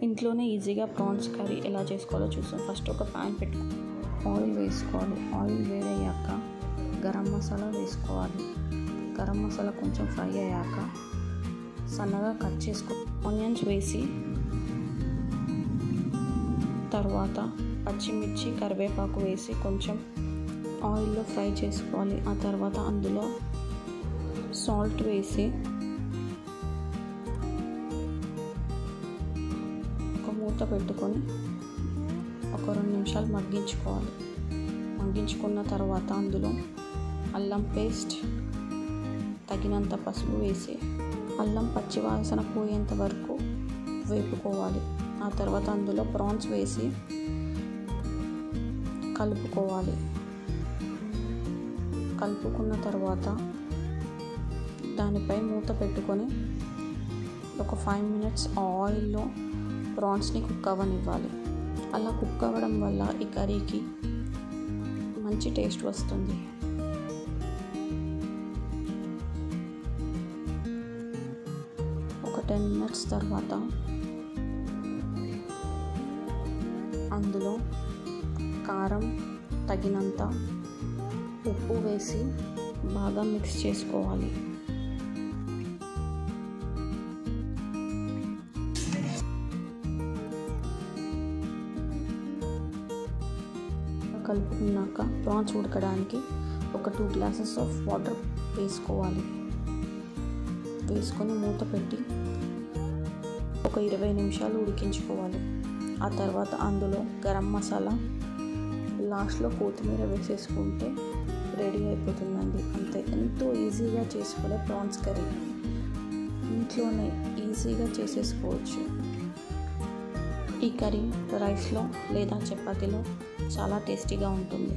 ఇంట్లోనే ఈజీగా prawns curry ఎలా చేసుకోవాలో చూస్తాం. ఫస్ట్ ఒక ప్యాన్ పెట్టుకో, ఆయిల్ వేసుకోవాలి. ఆయిల్ వేడయ్యాక గరం మసాలా వేసుకోవాలి. గరం మసాలా కొంచెం ఫ్రై అయ్యాక సన్నగా కట్ చేసుకో, ఆనియన్స్ వేసి తర్వాత పచ్చిమిర్చి కరివేపాకు వేసి కొంచెం ఆయిల్లో ఫ్రై చేసుకోవాలి. ఆ తర్వాత అందులో సాల్ట్ వేసి ఒక మూత పెట్టుకొని ఒక 2 నిమిషాలు మగ్గించుకోవాలి. మగ్గించుకున్న తర్వాత అందులో అల్లం పేస్ట్, తగినంత పసుపు వేసి అల్లం పచ్చివాసన పోయేంత వరకు వేపుకోవాలి. ఆ తర్వాత అందులో ప్రాన్స్ వేసి కలుపుకోవాలి. కలుపుకున్న తర్వాత దానిపై మూత పెట్టుకొని ఒక 5 మినిట్స్ ఆయిల్లో ప్రాన్స్ని కుక్ అవ్వనివ్వాలి. అలా కుక్ అవ్వడం వల్ల ఈ కర్రీకి మంచి టేస్ట్ వస్తుంది. ఒక 10 మినిట్స్ తర్వాత అందులో కారం, తగినంత ఉప్పు వేసి బాగా మిక్స్ చేసుకోవాలి. కలుపుకున్నాక ప్రాన్స్ ఉడకడానికి ఒక 2 గ్లాసెస్ ఆఫ్ వాటర్ వేసుకోవాలి. వేసుకొని మూత పెట్టి ఒక 20 నిమిషాలు ఉడికించుకోవాలి. ఆ తర్వాత అందులో గరం మసాలా, లాస్ట్లో కొత్తిమీర వేసేసుకుంటే రెడీ అయిపోతుందండి. అంతే, ఎంతో ఈజీగా చేసుకునే ప్రాన్స్ కర్రీ ఇంట్లోనే ఈజీగా చేసేసుకోవచ్చు. ఈ కర్రీ రైస్లో లేదా చపాతీలో చాలా టేస్టీగా ఉంటుంది.